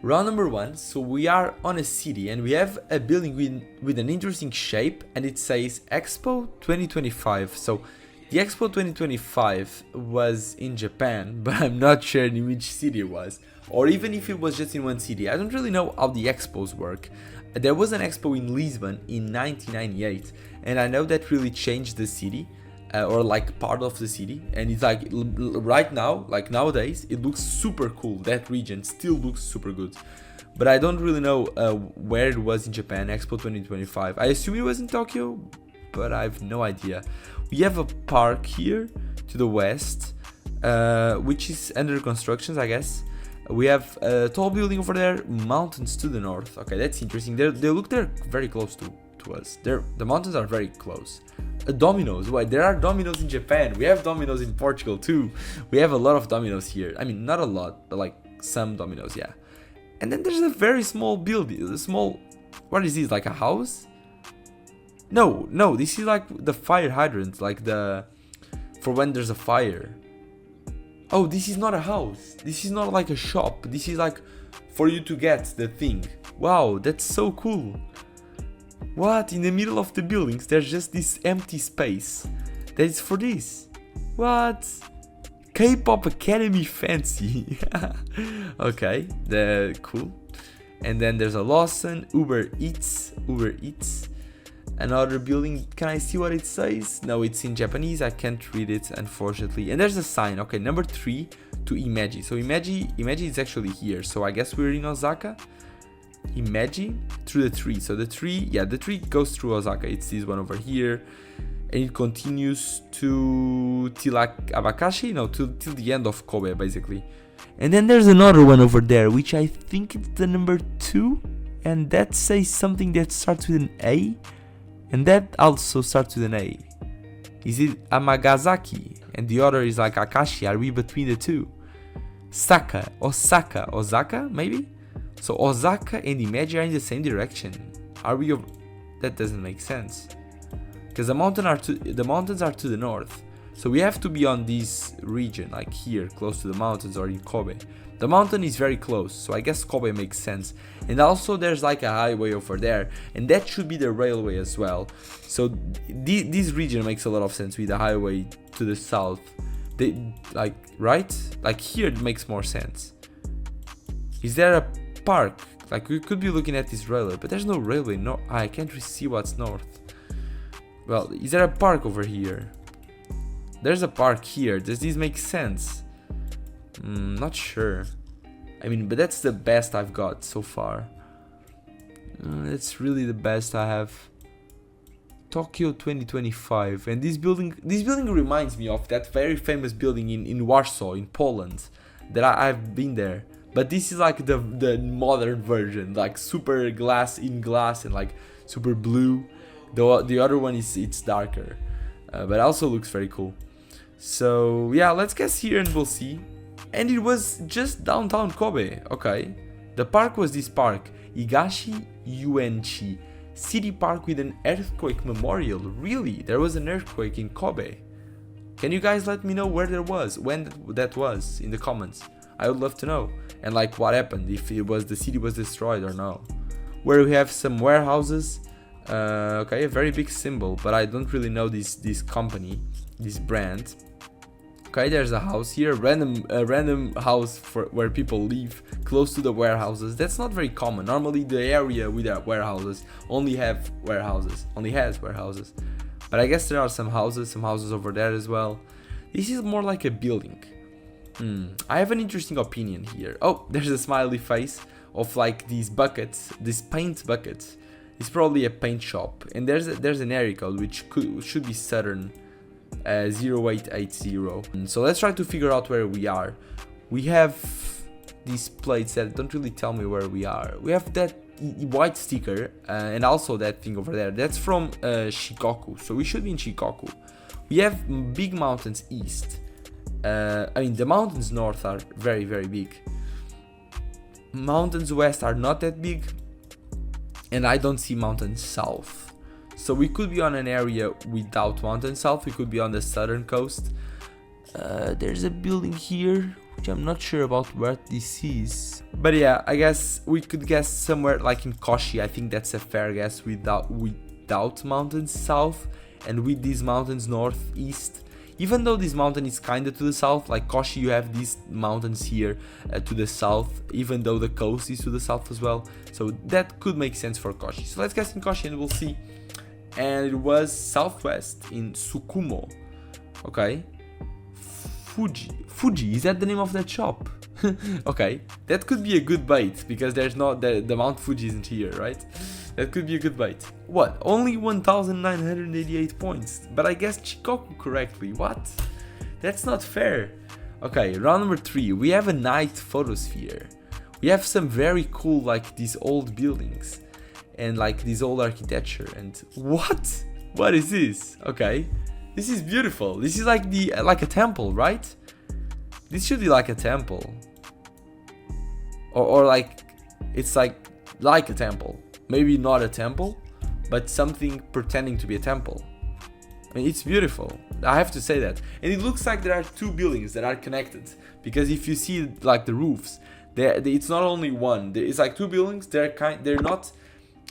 Round number 1, so we are on a city and we have a building with an interesting shape and it says Expo 2025. So the Expo 2025 was in Japan, but I'm not sure in which city it was, or even if it was just in one city. I don't really know how the expos work. There was an expo in Lisbon in 1998, and I know that really changed the city, or like part of the city, and it's like right now, like nowadays, it looks super cool. That region still looks super good, but I don't really know where it was in Japan, Expo 2025. I assume it was in Tokyo, but I have no idea. We have a park here to the west, which is under construction, I guess. We have a tall building over there, mountains to the north. Okay, that's interesting. They look they're very close to us. The mountains are very close. Dominoes. Why? There are dominoes in Japan. We have dominoes in Portugal too. We have a lot of dominoes here. I mean, not a lot, but like some dominoes, yeah. And then there's a very small building. A small. What is this? Like a house? No. This is like the fire hydrant, like for when there's a fire. Oh, this is not a house. This is not like a shop. This is like for you to get the thing. Wow, that's so cool. What? In the middle of the buildings, there's just this empty space that is for this. What? K-pop Academy fancy. Okay, cool. And then there's a Lawson, Uber Eats. Another building. Can I see what it says? No, it's in Japanese. I can't read it, unfortunately. And there's a sign. Okay, number 3 to Imeji. So Imeji is actually here. So I guess we're in Osaka. Imeji through the 3. So the 3 goes through Osaka. It's this one over here. And it continues to till Abakashi? No, till the end of Kobe, basically. And then there's another one over there, which I think it's the number 2. And that says something that starts with an A. And that also starts with an A. Is it Amagasaki? And the other is like Akashi. Are we between the two? Osaka, maybe? So Osaka and Imeji are in the same direction. Are we over? That doesn't make sense. Because the mountains are to the north. So we have to be on this region, like here, close to the mountains, or in Kobe. The mountain is very close, so I guess Kobe makes sense. And also there's like a highway over there, and that should be the railway as well. So this region makes a lot of sense with the highway to the south. Right? Like here it makes more sense. Is there a park? Like we could be looking at this railway, but there's no railway. No, I can't really see what's north. Well, is there a park over here? There's a park here. Does this make sense? Not sure. I mean, but that's the best I've got so far. That's really the best I have. Tokyo 2025, and this building reminds me of that very famous building in Warsaw, in Poland, that I've been there. But this is like the modern version, like super glass and like super blue. The other one it's darker, but also looks very cool. So yeah, let's guess here and we'll see. And it was just downtown Kobe. Okay, the park was this park, Higashi Yuenchi City Park with an earthquake memorial. Really, there was an earthquake in Kobe. Can you guys let me know where there was, when that was, in the comments? I would love to know. And like what happened, if the city was destroyed or no. Where we have some warehouses. Okay, a very big symbol, but I don't really know this company, this brand. Okay, there's a house here, a random house where people live close to the warehouses. That's not very common. Normally the area with warehouses only has warehouses. But I guess there are some houses over there as well. This is more like a building. I have an interesting opinion here. Oh, there's a smiley face of like these buckets, these paint buckets. It's probably a paint shop, and there's an area code which should be Southern 0880. So let's try to figure out where we are. We have these plates that don't really tell me where we are. We have that white sticker and also that thing over there. That's from Shikoku, so we should be in Shikoku. We have big mountains east. I mean, the mountains north are very, very big. Mountains west are not that big. And I don't see mountains south. So we could be on an area without mountains south. We could be on the southern coast. There's a building here which I'm not sure about what this is. But yeah, I guess we could guess somewhere like in Koshi. I think that's a fair guess without mountains south and with these mountains northeast. Even though this mountain is kinda to the south, like Koshi, you have these mountains here to the south, even though the coast is to the south as well. So that could make sense for Koshi. So let's guess in Koshi and we'll see. And it was southwest in Tsukumo. Okay. Fuji, is that the name of that shop? Okay, that could be a good bait because there's not the Mount Fuji isn't here, right? That could be a good bait. What? Only 1,988 points, but I guessed Shikoku correctly. What? That's not fair. Okay, round number 3. We have a night photosphere. We have some very cool, like these old buildings and like this old architecture. And what? What is this? Okay, this is beautiful. This is like a temple, right? This should be like a temple, or like it's like a temple. Maybe not a temple, but something pretending to be a temple. I mean, it's beautiful. I have to say that. And it looks like there are two buildings that are connected, because if you see like the roofs, it's not only one. It's like two buildings. They're not.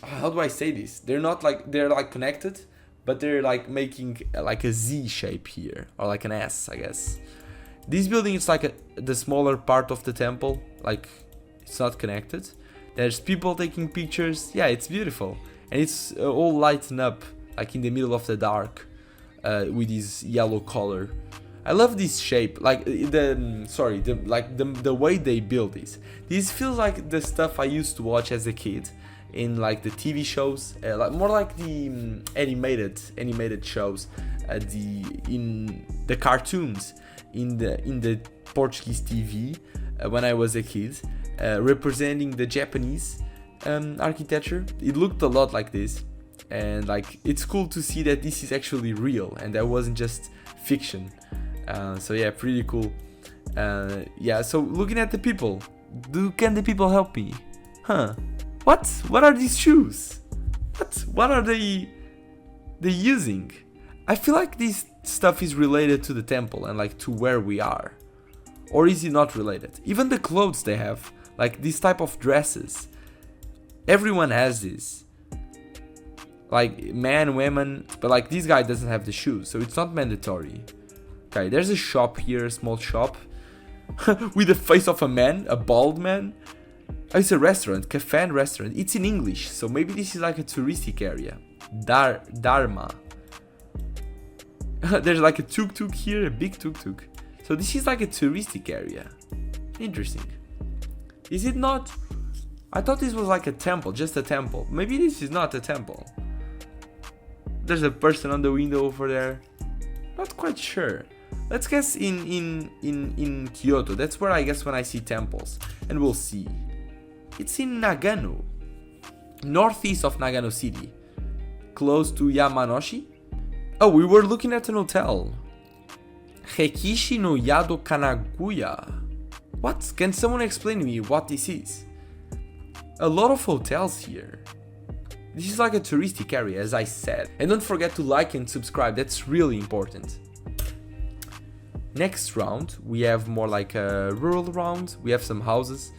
How do I say this? They're like connected, but they're like making like a Z shape here, or like an S, I guess. This building is like the smaller part of the temple. Like it's not connected. There's people taking pictures. Yeah, it's beautiful, and it's all lighting up like in the middle of the dark with this yellow color. I love this shape, like the way they build this. This feels like the stuff I used to watch as a kid in like the TV shows, more like the animated shows, in the cartoons in the Portuguese TV when I was a kid. Representing the Japanese architecture. It looked a lot like this, and like it's cool to see that this is actually real and that wasn't just fiction. So yeah, pretty cool. Yeah, so looking at the people, can the people help me? Huh? What are these shoes? What are they using? I feel like this stuff is related to the temple and like to where we are. Or is it not related? Even the clothes they have, like this type of dresses, everyone has this. Like men, women, but like this guy doesn't have the shoes, so it's not mandatory. Okay, there's a shop here, a small shop, with the face of a man, a bald man. Oh, it's a restaurant, cafe and restaurant. It's in English, so maybe this is like a touristic area. Dharma. There's like a tuk-tuk here, a big tuk-tuk. So this is like a touristic area. Interesting. Is it not? I thought this was like a temple, just a temple. Maybe this is not a temple. There's a person on the window over there. Not quite sure. Let's guess in Kyoto. That's where I guess when I see temples. And we'll see. It's in Nagano. Northeast of Nagano City. Close to Yamanoshi. Oh, we were looking at an hotel. Heikishi no Yado Kanaguya. What? Can someone explain to me what this is? A lot of hotels here. This is like a touristic area, as I said. And don't forget to like and subscribe, that's really important. Next round, we have more like a rural round. We have some houses.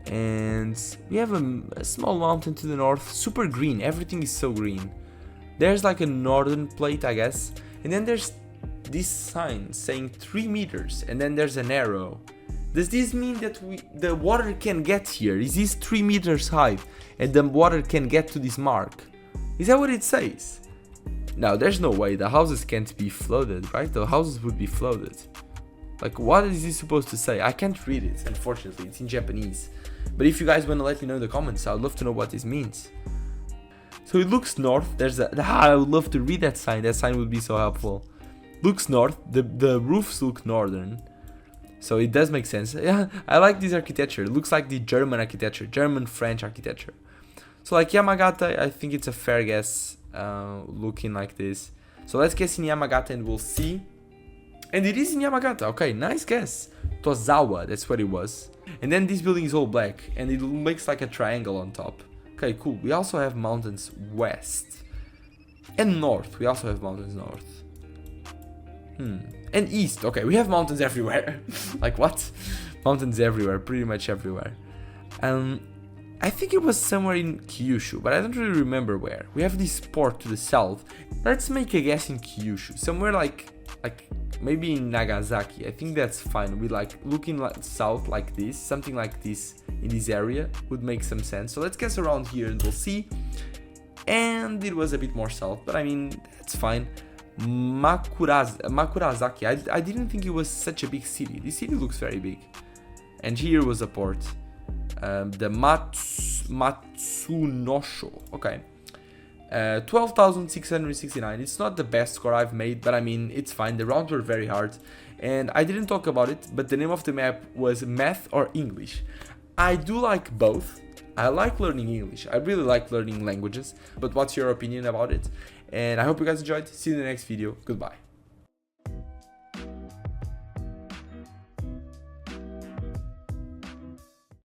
And we have a small mountain to the north, super green, everything is so green. There's like a northern plate, I guess. And then there's this sign saying 3 meters, and then there's an arrow. Does this mean that the water can get here? Is this 3 meters high and the water can get to this mark? Is that what it says? No, there's no way. The houses can't be flooded, right? The houses would be flooded. Like, what is this supposed to say? I can't read it, unfortunately. It's in Japanese. But if you guys want to let me know in the comments, I'd love to know what this means. So it looks north. I would love to read that sign. That sign would be so helpful. Looks north. The roofs look northern. So it does make sense. Yeah, I like this architecture. It looks like the German architecture, German-French architecture. So like Yamagata, I think it's a fair guess, looking like this. So let's guess in Yamagata and we'll see. And it is in Yamagata. Okay, nice guess. Tozawa, that's what it was. And then this building is all black and it makes like a triangle on top. Okay, cool. We also have mountains west and north. We also have mountains north. And east. Okay, we have mountains everywhere. Like what? Mountains everywhere, pretty much everywhere. I think it was somewhere in Kyushu, but I don't really remember where. We have this port to the south. Let's make a guess in Kyushu. Somewhere like maybe in Nagasaki. I think that's fine. We like looking like south like this, something like this in this area would make some sense. So let's guess around here and we'll see. And it was a bit more south, but I mean, that's fine. Makurazaki. I didn't think it was such a big city. This city looks very big. And here was a port. The Matsunosho. Okay. 12,669. It's not the best score I've made, but I mean, it's fine. The rounds were very hard. And I didn't talk about it, but the name of the map was Math or English. I do like both. I like learning English. I really like learning languages. But what's your opinion about it? And I hope you guys enjoyed. See you in the next video. Goodbye.